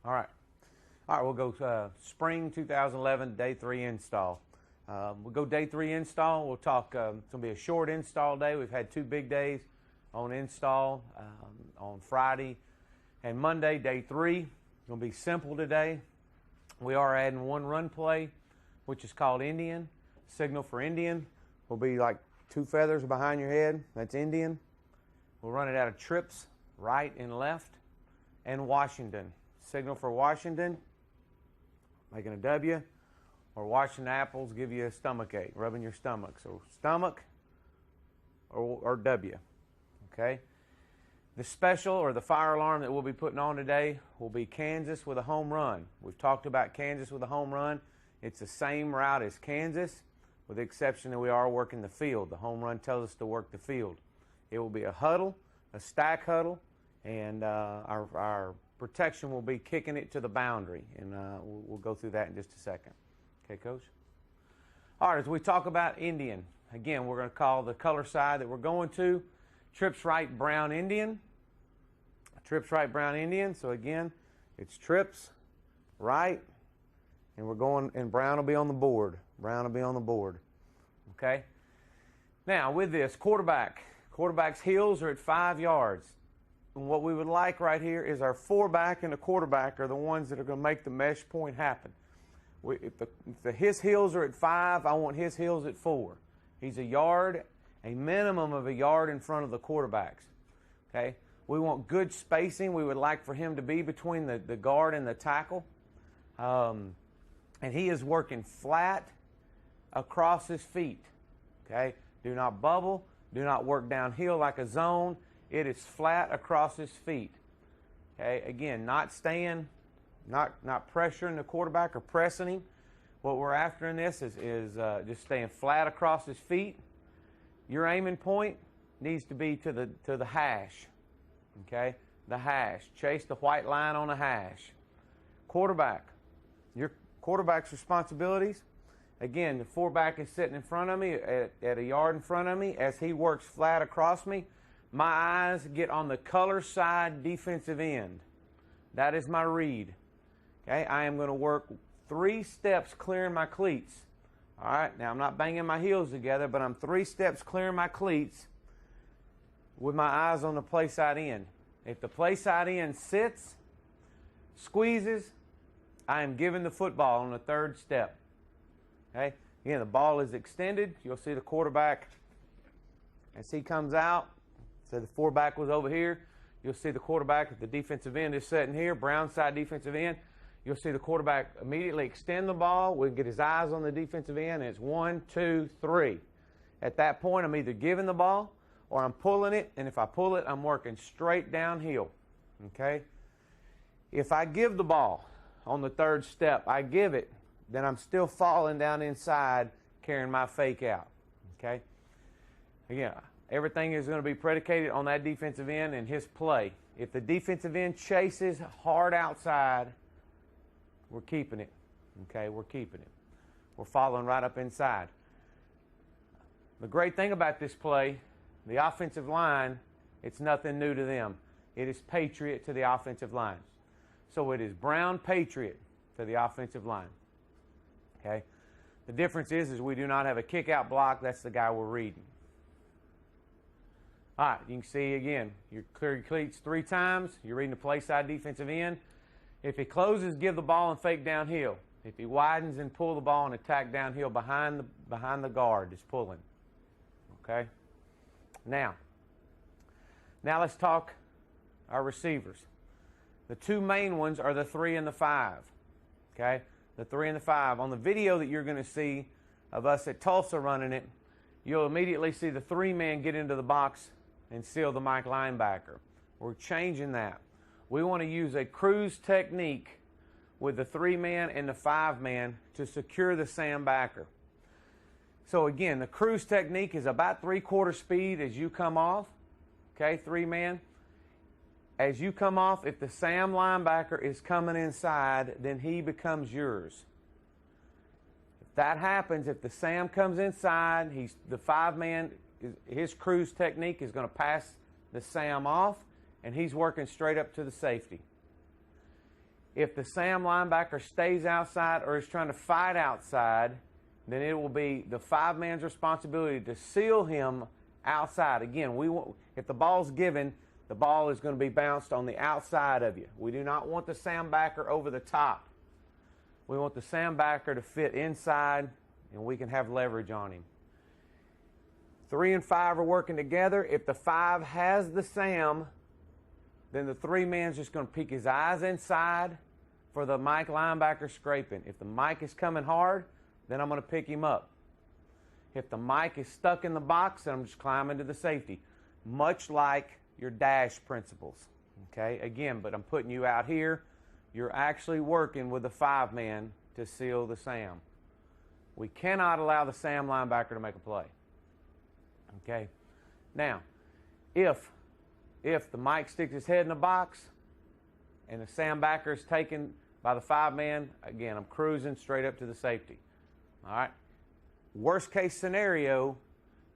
All right. All right, we'll go spring 2011, day 3 install. We'll go day 3 install. We'll talk, it's going to be a short install day. We've had 2 big days on install on Friday and Monday, day 3. It's going to be simple today. We are adding 1 run play, which is called Indian. Signal for Indian will be like 2 feathers behind your head. That's Indian. We'll run it out of trips, right and left, and Washington. Signal for Washington, making a W, or Washington apples give you a stomach ache, rubbing your stomach. So stomach or W, okay? The special or the fire alarm that we'll be putting on today will be Kansas with a home run. We've talked about Kansas with a home run. It's the same route as Kansas, with the exception that we are working the field. The home run tells us to work the field. It will be a huddle, a stack huddle, and our protection will be kicking it to the boundary, and we'll go through that in just a second. Okay, Coach? All right, as we talk about Indian, again, we're going to call the color side that we're going to Trips Right Brown Indian. Trips Right Brown Indian. So again, it's Trips Right, and we're going, and brown will be on the board. Brown will be on the board. Okay? Now, with this, quarterback's heels are at 5 yards. And what we would like right here is our 4-back and the quarterback are the ones that are going to make the mesh point happen. If his heels are at 5, I want his heels at 4. He's a minimum of a yard in front of the quarterbacks. Okay? We want good spacing. We would like for him to be between the guard and the tackle. And he is working flat across his feet. Okay? Do not bubble. Do not work downhill like a zone. It is flat across his feet. Okay, again, not pressuring the quarterback or pressing him. What we're after in this is just staying flat across his feet. Your aiming point needs to be to the hash. Okay, the hash. Chase the white line on the hash. Quarterback. Your quarterback's responsibilities. Again, the 4-back is sitting in front of me at a yard in front of me. As he works flat across me, my eyes get on the color side defensive end. That is my read. Okay, I am going to work 3 steps clearing my cleats. All right, now I'm not banging my heels together, but I'm 3 steps clearing my cleats with my eyes on the play side end. If the play side end sits, squeezes, I am giving the football on the 3rd step. Okay, again, the ball is extended. You'll see the quarterback as he comes out. So the 4-back was over here. You'll see the quarterback at the defensive end is sitting here, brown side defensive end. You'll see the quarterback immediately extend the ball. We can get his eyes on the defensive end, and it's 1, 2, 3. At that point, I'm either giving the ball or I'm pulling it, and if I pull it, I'm working straight downhill. Okay? If I give the ball on the 3rd step, I give it, then I'm still falling down inside carrying my fake out. Okay? Again, everything is going to be predicated on that defensive end and his play. If the defensive end chases hard outside, we're keeping it. Okay, we're keeping it. We're following right up inside. The great thing about this play, the offensive line, it's nothing new to them. It is Patriot to the offensive line. So it is Brown Patriot to the offensive line. Okay? The difference is we do not have a kick-out block. That's the guy we're reading. All right, you can see again, you clear your cleats 3 times. You're reading the play side defensive end. If he closes, give the ball and fake downhill. If he widens, and pull the ball and attack downhill behind the guard is pulling. Okay? Now let's talk our receivers. The 2 main ones are the 3 and the 5. Okay? The 3 and the 5. On the video that you're going to see of us at Tulsa running it, you'll immediately see the 3-man get into the box and seal the Mike linebacker. We're changing that. We want to use a cruise technique with the 3-man and the 5-man to secure the Sam backer. So again, the cruise technique is about 3/4 speed as you come off. Okay, 3-man. As you come off, if the Sam linebacker is coming inside, then he becomes yours. If that happens, if the Sam comes inside, the 5-man, his cruise technique is going to pass the Sam off, and he's working straight up to the safety. If the Sam linebacker stays outside or is trying to fight outside, then it will be the 5-man's responsibility to seal him outside. Again, if the ball's given, the ball is going to be bounced on the outside of you. We do not want the Sam backer over the top. We want the Sam backer to fit inside, and we can have leverage on him. 3 and 5 are working together. If the 5 has the Sam, then the 3-man's just going to peek his eyes inside for the Mike linebacker scraping. If the Mike is coming hard, then I'm going to pick him up. If the Mike is stuck in the box, then I'm just climbing to the safety. Much like your dash principles. Okay, again, but I'm putting you out here. You're actually working with the 5-man to seal the Sam. We cannot allow the Sam linebacker to make a play. Okay, now, if the Mike sticks his head in the box and the Sam backer is taken by the 5-man, again, I'm cruising straight up to the safety. All right. Worst case scenario,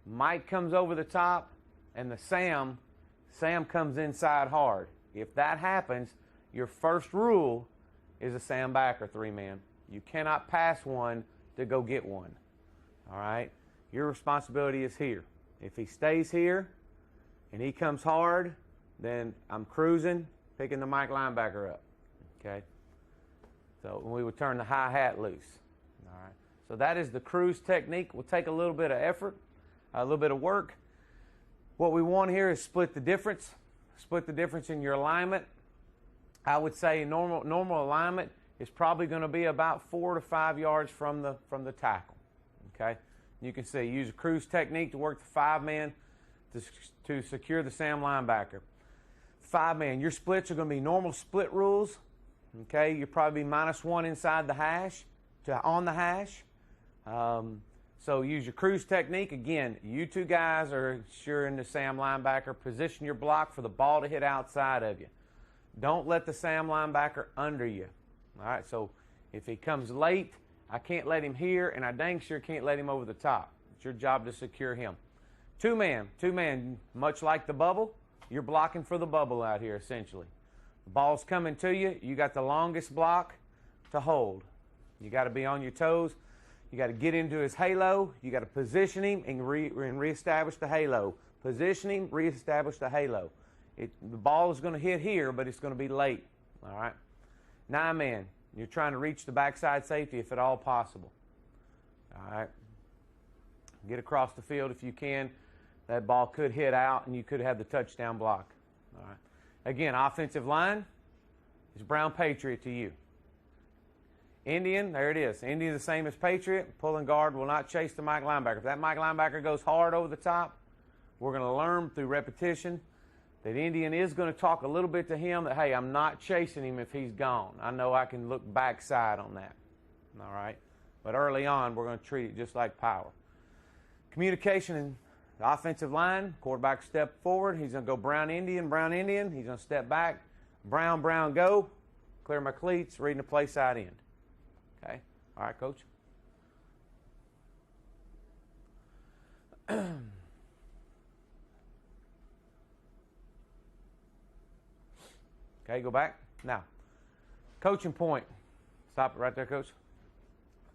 Mike comes over the top and the Sam comes inside hard. If that happens, your first rule is a Sam backer 3-man. You cannot pass one to go get one. All right. Your responsibility is here. If he stays here and he comes hard, then I'm cruising, picking the Mike linebacker up. Okay. So we would turn the hi-hat loose. All right. So that is the cruise technique. Will take a little bit of effort, a little bit of work. What we want here is split the difference. Split the difference in your alignment. I would say normal alignment is probably going to be about 4 to 5 yards from the tackle. Okay. You can see use a cruise technique to work the 5-man to secure the Sam linebacker. 5-man, your splits are going to be normal split rules. Okay, you'll probably be -1 inside the hash to on the hash. So use your cruise technique. Again, you two guys are ensuring the Sam linebacker. Position your block for the ball to hit outside of you. Don't let the Sam linebacker under you. All right, so if he comes late, I can't let him here, and I dang sure can't let him over the top. It's your job to secure him. 2-man, much like the bubble, you're blocking for the bubble out here, essentially. The ball's coming to you. You got the longest block to hold. You got to be on your toes. You got to get into his halo. You got to position him and reestablish the halo. Position him, reestablish the halo. The ball is going to hit here, but it's going to be late. All right. 9-man, you're trying to reach the backside safety if at all possible. All right. Get across the field if you can. That ball could hit out, and you could have the touchdown block. All right. Again, offensive line is Brown Patriot to you. Indian, there it is. Indian is the same as Patriot. Pulling guard will not chase the Mike linebacker. If that Mike linebacker goes hard over the top, we're going to learn through repetition that Indian is going to talk a little bit to him that, hey, I'm not chasing him if he's gone. I know I can look backside on that. All right? But early on, we're going to treat it just like power. Communication in the offensive line, quarterback step forward. He's going to go Brown, Indian. He's going to step back. Brown, go. Clear my cleats, reading the play side end. Okay? All right, Coach? Okay, go back. Now, coaching point. Stop it right there, Coach.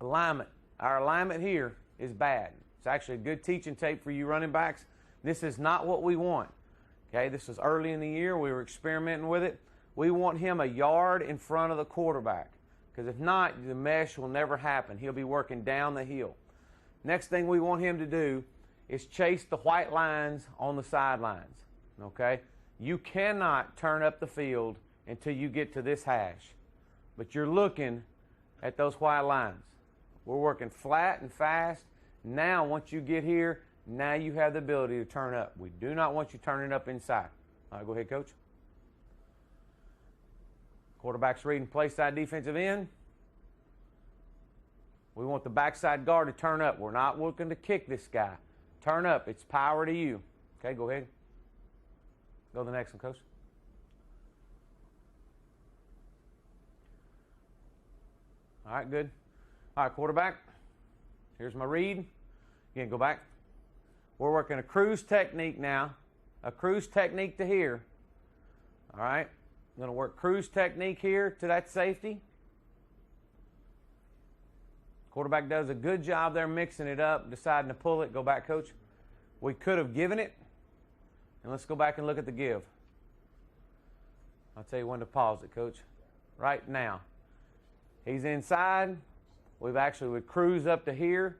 Alignment. Our alignment here is bad. It's actually a good teaching tape for you running backs. This is not what we want. Okay, this is early in the year. We were experimenting with it. We want him a yard in front of the quarterback. Because if not, the mesh will never happen. He'll be working down the hill. Next thing we want him to do is chase the white lines on the sidelines. Okay? You cannot turn up the field until you get to this hash. But you're looking at those white lines. We're working flat and fast. Now, once you get here, now you have the ability to turn up. We do not want you turning up inside. All right, go ahead, Coach. Quarterback's reading play side defensive end. We want the backside guard to turn up. We're not looking to kick this guy. Turn up. It's power to you. Okay, go ahead. Go to the next one, Coach. All right, good. All right, quarterback. Here's my read. Again, go back. We're working a cruise technique now. A cruise technique to here. All right. I'm going to work cruise technique here to that safety. Quarterback does a good job there mixing it up, deciding to pull it. Go back, coach. We could have given it. And let's go back and look at the give. I'll tell you when to pause it, coach. Right now. He's inside. We would cruise up to here.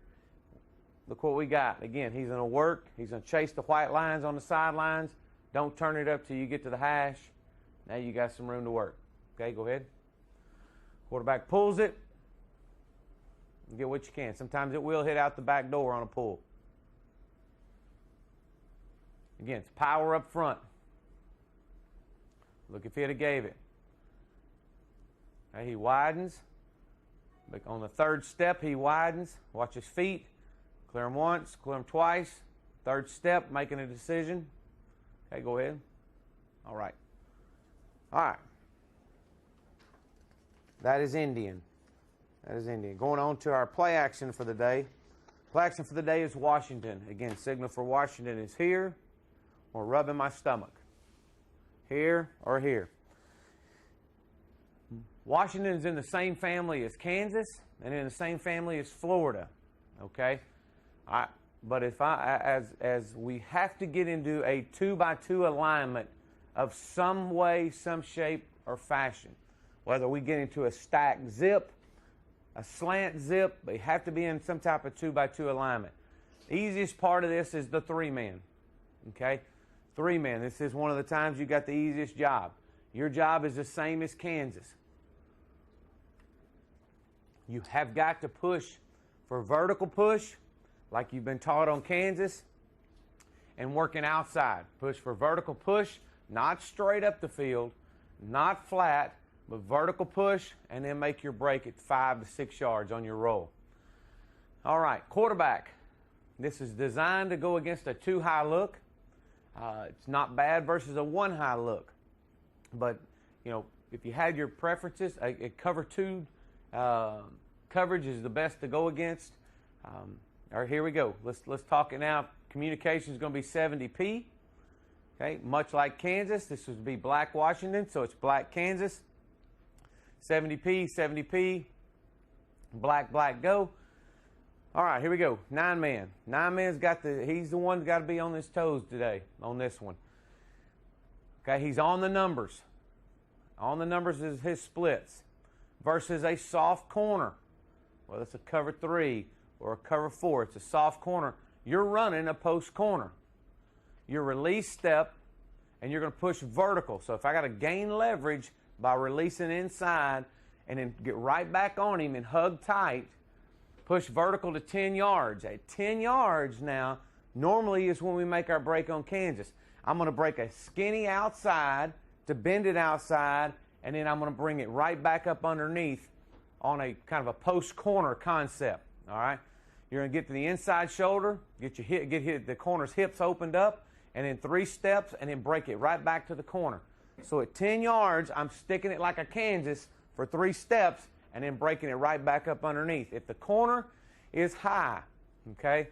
Look what we got. Again, he's going to work. He's going to chase the white lines on the sidelines. Don't turn it up till you get to the hash. Now you got some room to work. Okay, go ahead. Quarterback pulls it. You get what you can. Sometimes it will hit out the back door on a pull. Again, it's power up front. Look if he'd have gave it. Okay, he widens. On the third step, he widens. Watch his feet. Clear him once, clear him twice. Third step, making a decision. Okay, go ahead. All right. All right. That is Indian. That is Indian. Going on to our play action for the day. Play action for the day is Washington. Again, signal for Washington is here or rubbing my stomach. Here or here. Washington is in the same family as Kansas and in the same family as Florida. Okay? But if as we have to get into a 2-by-2 alignment of some way, some shape, or fashion, whether we get into a stack zip, a slant zip, they have to be in some type of 2-by-2 alignment. The easiest part of this is the 3-man. Okay? 3-man. This is one of the times you got the easiest job. Your job is the same as Kansas. You have got to push for vertical push, like you've been taught on Kansas, and working outside. Push for vertical push, not straight up the field, not flat, but vertical push, and then make your break at 5 to 6 yards on your roll. All right, quarterback. This is designed to go against a 2-high look. It's not bad versus a 1-high look. But, you know, if you had your preferences, a cover 2 coverage is the best to go against. All right, here we go. Let's talk it now. Communication is going to be 70p. Okay, much like Kansas, this would be black Washington, so it's black Kansas. 70p, 70p, black, black, go. All right, here we go. 9-man. 9-man's he's the one that's got to be on his toes today on this one. Okay, he's on the numbers. On the numbers is his splits versus a soft corner. Well, it's a cover 3 or a cover 4. It's a soft corner. You're running a post corner. Your release step, and you're going to push vertical. So if I got to gain leverage by releasing inside and then get right back on him and hug tight, push vertical to 10 yards. At 10 yards now, normally is when we make our break on Kansas. I'm going to break a skinny outside to bend it outside, and then I'm going to bring it right back up underneath on a kind of a post corner concept. All right, you're going to get to the inside shoulder, get the corner's hips opened up, and then 3 steps, and then break it right back to the corner. So at 10 yards, I'm sticking it like a Kansas for 3 steps, and then breaking it right back up underneath. If the corner is high, okay,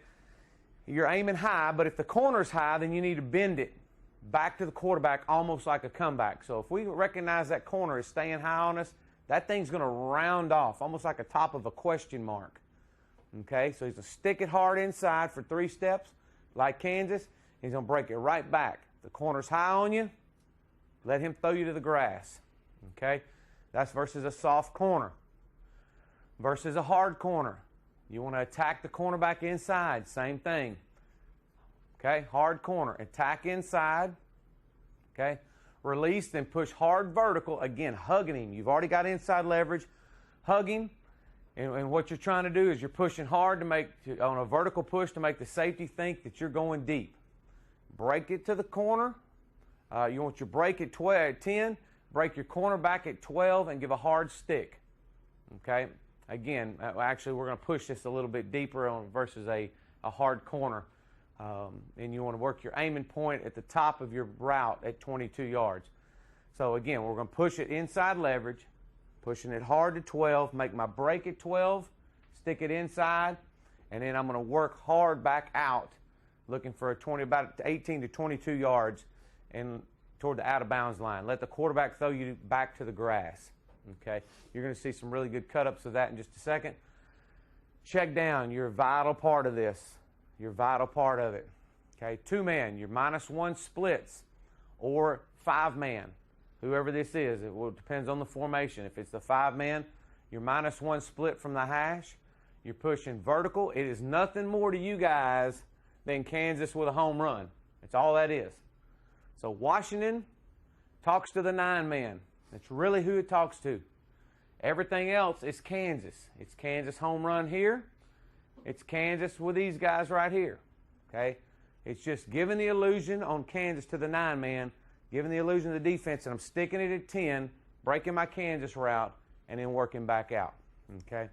you're aiming high, but if the corner's high, then you need to bend it back to the quarterback almost like a comeback. So if we recognize that corner is staying high on us, that thing's going to round off almost like a top of a question mark. Okay, so he's going to stick it hard inside for 3 steps like Kansas. He's going to break it right back. The corner's high on you, let him throw you to the grass. Okay, that's versus a soft corner. Versus a hard corner. You want to attack the cornerback inside, same thing. Okay, hard corner, attack inside. Okay, release, then push hard vertical. Again, hugging him. You've already got inside leverage. Hug him. And what you're trying to do is you're pushing hard on a vertical push to make the safety think that you're going deep. Break it to the corner. You want your break at 10. Break your corner back at 12 and give a hard stick. Okay. Again, actually, we're going to push this a little bit deeper on versus a hard corner. And you want to work your aiming point at the top of your route at 22 yards. So, again, we're going to push it inside leverage, pushing it hard to 12, make my break at 12, stick it inside, and then I'm going to work hard back out, looking for about 18 to 22 yards and toward the out-of-bounds line. Let the quarterback throw you back to the grass. Okay? You're going to see some really good cut-ups of that in just a second. Check down. You're a vital part of this. You're a vital part of it. Okay? 2-man, your -1 splits, or 5-man, whoever this is. It depends on the formation. If it's the 5-man, your -1 split from the hash, you're pushing vertical. It is nothing more to you guys than Kansas with a home run. That's all that is. So Washington talks to the 9-man. That's really who it talks to. Everything else is Kansas. It's Kansas home run here. It's Kansas with these guys right here. Okay? It's just giving the illusion on Kansas to the 9-man, giving the illusion to the defense, and I'm sticking it at 10, breaking my Kansas route, and then working back out. Okay?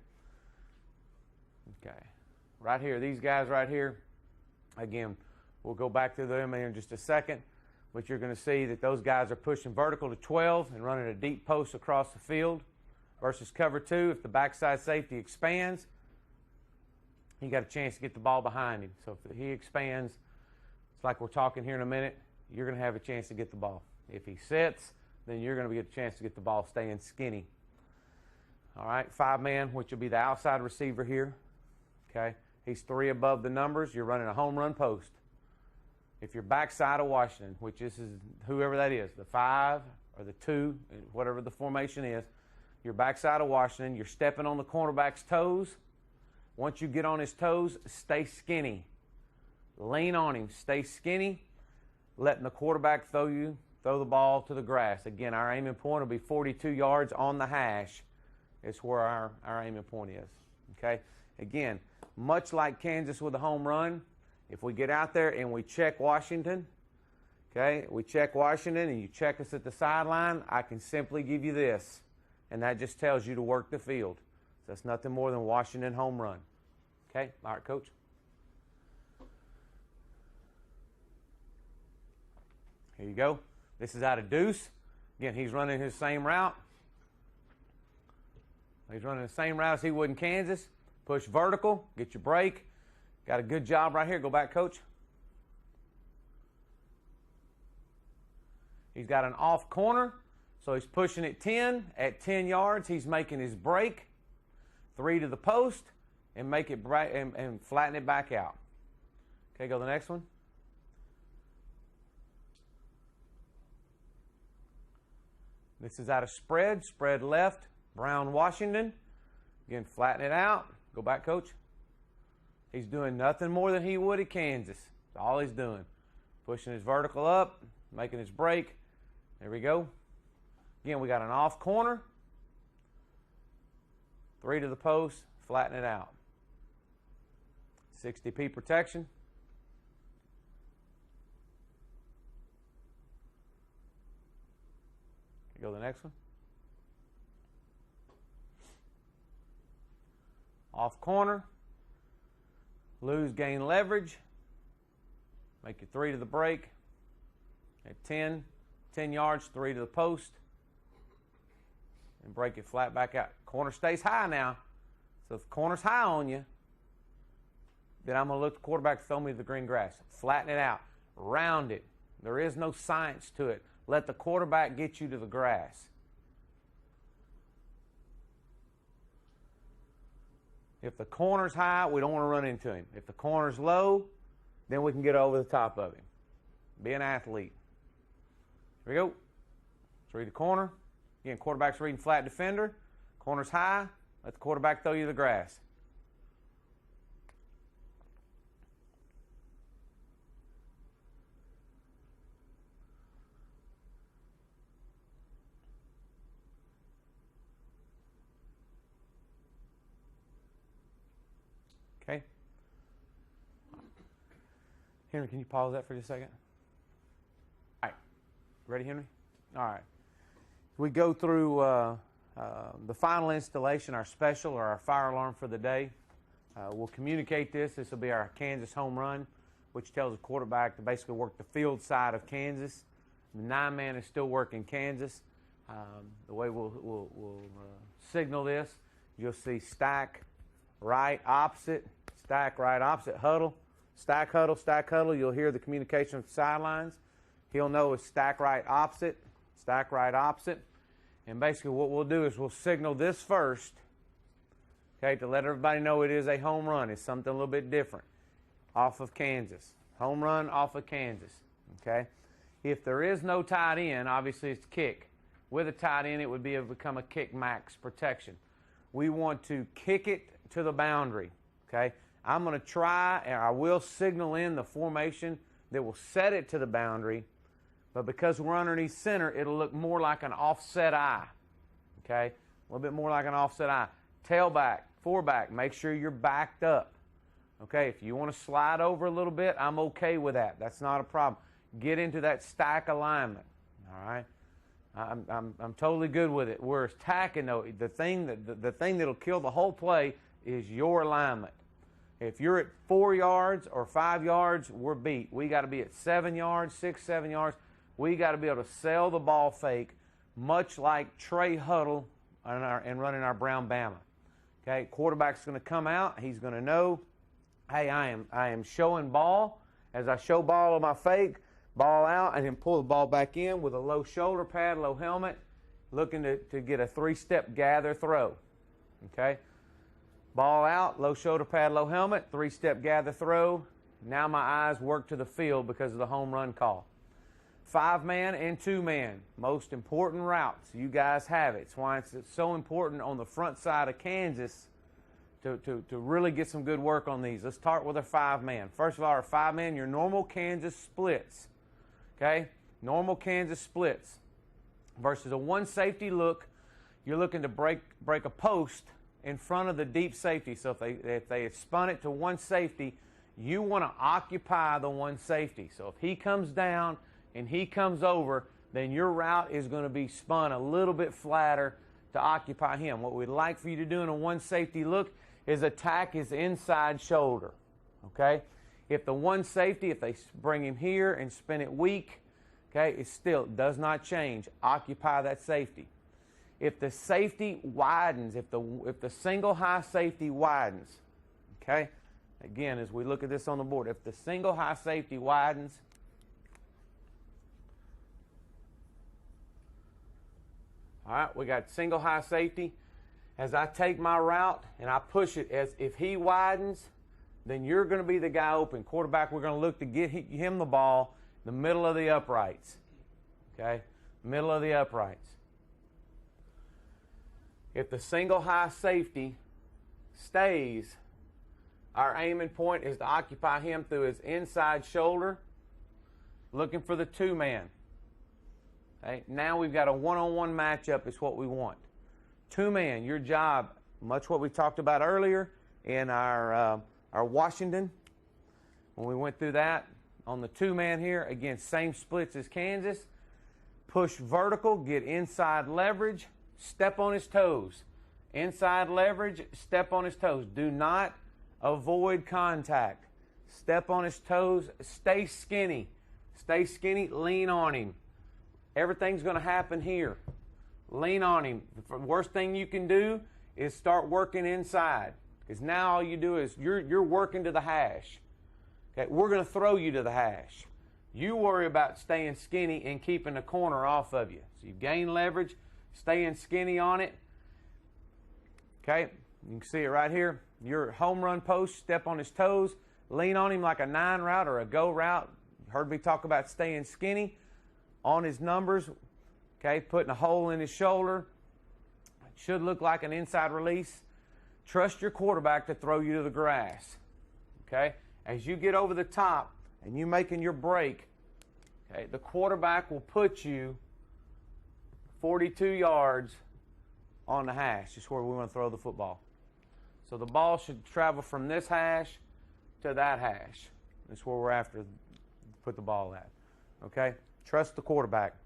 Okay. Right here, these guys right here, again, we'll go back to them in just a second, but you're going to see that those guys are pushing vertical to 12 and running a deep post across the field versus cover 2. If the backside safety expands, you got a chance to get the ball behind him. So if he expands, it's like we're talking here in a minute, you're going to have a chance to get the ball. If he sits, then you're going to get a chance to get the ball staying skinny. All right, 5-man, which will be the outside receiver here. Okay, he's 3 above the numbers. You're running a home run post. If you're backside of Washington, which this is whoever that is, the 5 or the 2, whatever the formation is, you're backside of Washington. You're stepping on the cornerback's toes. Once you get on his toes, stay skinny. Lean on him. Stay skinny. Letting the quarterback throw the ball to the grass. Again, our aiming point will be 42 yards on the hash. It's where our aiming point is. Okay? Again, much like Kansas with a home run, if we get out there and we check Washington, okay, we check Washington and you check us at the sideline, I can simply give you this. And that just tells you to work the field. So that's nothing more than Washington home run. Okay? All right, Coach. Here you go. This is out of deuce. Again, he's running his same route. He's running the same route as he would in Kansas. Push vertical, get your break. Got a good job right here. Go back, Coach. He's got an off corner, so he's pushing it 10. At 10 yards, he's making his break. 3 to the post, and make it and flatten it back out. Okay, go to the next one. This is out of spread left, Brown, Washington. Again, flatten it out. Go back, Coach. He's doing nothing more than he would at Kansas. That's all he's doing. Pushing his vertical up, making his break. There we go. Again, we got an off corner. 3 to the post, flatten it out. 60p protection. Go to the next one. Off corner. Lose, gain leverage. Make it 3 to the break. At 10 yards, 3 to the post. And break it flat back out. Corner stays high now. So if the corner's high on you, then I'm going to look the quarterback throw me the green grass. Flatten it out. Round it. There is no science to it. Let the quarterback get you to the grass. If the corner's high, we don't want to run into him. If the corner's low, then we can get over the top of him. Be an athlete. Here we go. Let's read the corner. Again, quarterback's reading flat defender. Corner's high. Let the quarterback throw you the grass. Okay. Henry, can you pause that for just a second? All right. Ready, Henry? All right. We go through the final installation, our special or our fire alarm for the day. We'll communicate this. This will be our Kansas home run, which tells the quarterback to basically work the field side of Kansas. The 9-man is still working Kansas. The way we'll signal this, you'll see stack, right, opposite, stack, right, opposite, huddle, stack, huddle, stack, huddle. You'll hear the communication with the sidelines. He'll know it's stack right opposite, stack right opposite. And basically what we'll do is we'll signal this first, okay, to let everybody know it is a home run. It's something a little bit different off of Kansas. Home run off of Kansas, okay? If there is no tight end, obviously it's kick. With a tight end, it would become a kick max protection. We want to kick it to the boundary, okay? I'm going to try, and I will signal in the formation that will set it to the boundary, but because we're underneath center, it'll look more like an offset eye, okay? A little bit more like an offset eye. Tailback, foreback, make sure you're backed up, okay? If you want to slide over a little bit, I'm okay with that. That's not a problem. Get into that stack alignment, all right? I'm totally good with it. Whereas tacking, though, the thing that'll kill the whole play is your alignment. If you're at 4 yards or 5 yards, we're beat. We got to be at 7 yards, 6, 7 yards. We got to be able to sell the ball fake, much like Trey Huddle and running our Brown Bama. Okay, quarterback's going to come out. He's going to know, hey, I am showing ball. As I show ball on my fake, ball out, and then pull the ball back in with a low shoulder pad, low helmet, looking to get a 3-step gather throw. Okay, ball out, low shoulder pad, low helmet, 3-step gather throw. Now my eyes work to the field because of the home run call. 5-man and 2-man, most important routes. You guys have it. It's why it's so important on the front side of Kansas to really get some good work on these. Let's start with our 5-man. First of all, our 5-man, your normal Kansas splits. Okay? Normal Kansas splits versus a 1 safety look. You're looking to break a post in front of the deep safety. So if they have spun it to 1 safety, you want to occupy the 1 safety. So if he comes down and he comes over, then your route is going to be spun a little bit flatter to occupy him. What we'd like for you to do in a 1 safety look is attack his inside shoulder. Okay? If the 1 safety, if they bring him here and spin it weak, okay, it still does not change. Occupy that safety. If the safety widens, if the single high safety widens, okay, again, as we look at this on the board, if the single high safety widens, all right, we got single high safety. As I take my route and I push it, as if he widens, then you're going to be the guy open. Quarterback, we're going to look to get him the ball in the middle of the uprights. Okay? Middle of the uprights. If the single high safety stays, our aiming point is to occupy him through his inside shoulder, looking for the 2-man. Okay? Now we've got a 1-on-1 matchup is what we want. 2-man, your job, much what we talked about earlier in our Washington, when we went through that, on the 2-man here, again, same splits as Kansas. Push vertical, get inside leverage, step on his toes. Inside leverage, step on his toes. Do not avoid contact. Step on his toes, stay skinny. Stay skinny, lean on him. Everything's going to happen here. Lean on him. The worst thing you can do is start working inside. Because now all you do is you're working to the hash. Okay, we're going to throw you to the hash. You worry about staying skinny and keeping the corner off of you. So you gain leverage, staying skinny on it. Okay, you can see it right here. Your home run post, step on his toes, lean on him like a 9 route or a go route. You heard me talk about staying skinny on his numbers. Okay, putting a hole in his shoulder. It should look like an inside release. Trust your quarterback to throw you to the grass. Okay, as you get over the top and you making your break, okay, the quarterback will put you 42 yards on the hash. Just where we want to throw the football. So the ball should travel from this hash to that hash. That's where we're after to put the ball at. Okay, trust the quarterback.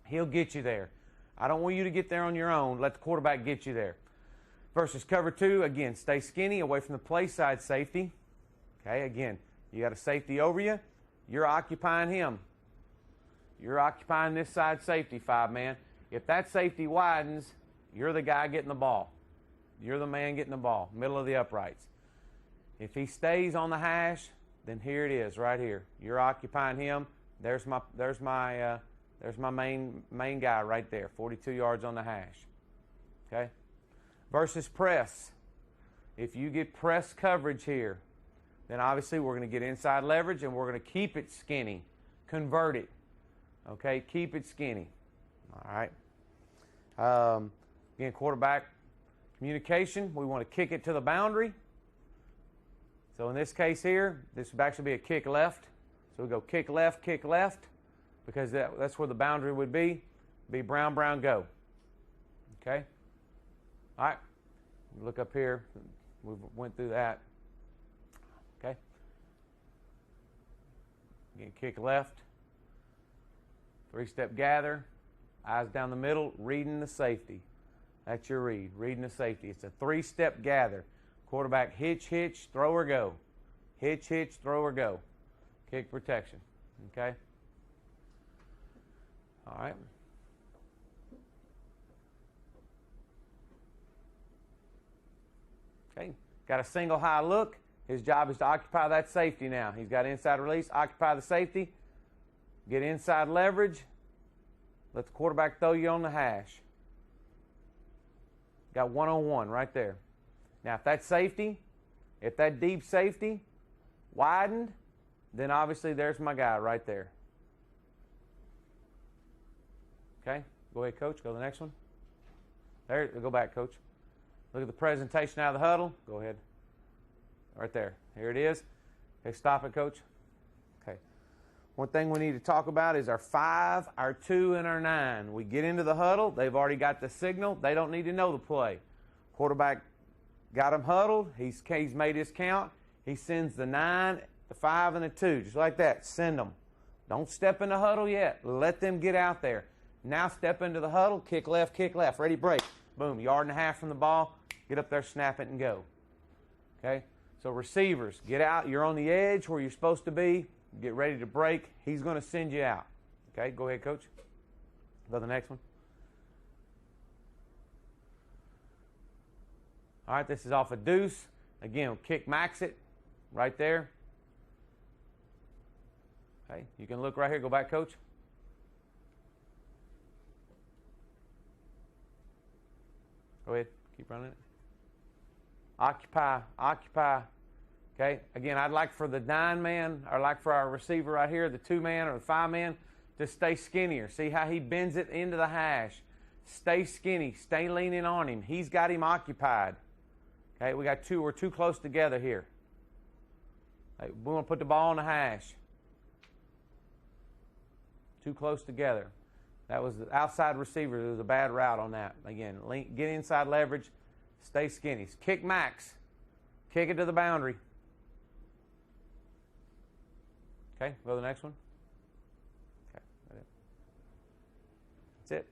He'll get you there. I don't want you to get there on your own. Let the quarterback get you there. Versus cover 2, again, stay skinny away from the play side safety. Okay, again, you got a safety over you. You're occupying him. You're occupying this side safety, 5-man. If that safety widens, you're the guy getting the ball. You're the man getting the ball, middle of the uprights. If he stays on the hash, then here it is, right here. You're occupying him, There's my main guy right there, 42 yards on the hash. Okay? Versus press. If you get press coverage here, then obviously we're going to get inside leverage and we're going to keep it skinny. Convert it. Okay? Keep it skinny. All right? Again, quarterback communication. We want to kick it to the boundary. So in this case here, this would actually be a kick left. So we go kick left, because that's where the boundary would be. Be brown, brown, go. Okay? All right. Look up here. We went through that. Okay? Again, kick left. 3-step gather. Eyes down the middle, reading the safety. That's your read, reading the safety. It's a 3-step gather. Quarterback hitch, hitch, throw or go. Hitch, hitch, throw or go. Kick protection. Okay? All right. Okay. Got a single high look. His job is to occupy that safety now. He's got inside release, occupy the safety, get inside leverage, let the quarterback throw you on the hash. Got one-on-one right there. Now, if that safety, if that deep safety widened, then obviously there's my guy right there. Okay? Go ahead, Coach. Go to the next one. There, go back, Coach. Look at the presentation out of the huddle. Go ahead. Right there. Here it is. Okay, stop it, Coach. Okay. One thing we need to talk about is our 5, our 2, and our 9. We get into the huddle. They've already got the signal. They don't need to know the play. Quarterback got them huddled. He's made his count. He sends the 9, the 5, and the 2. Just like that. Send them. Don't step in the huddle yet. Let them get out there. Now step into the huddle. Kick left, ready, break. Boom, 1.5 yards from the ball. Get up there, snap it, and go. Okay? So receivers, get out. You're on the edge where you're supposed to be. Get ready to break. He's going to send you out. Okay? Go ahead, Coach. Go to the next one. All right, this is off a deuce. Again, kick max it right there. Okay, you can look right here. Go back, Coach. Go ahead. Keep running it. Occupy. Okay, again, I'd like for the 9-man, or like for our receiver right here, the 2-man or the 5-man, to stay skinnier. See how he bends it into the hash. Stay skinny. Stay leaning on him. He's got him occupied. Okay, we're too close together here. Okay, we want to put the ball on the hash. Too close together. That was the outside receiver. There was a bad route on that. Again, get inside leverage. Stay skinny. Kick max. Kick it to the boundary. Okay, go to the next one. Okay, that's it.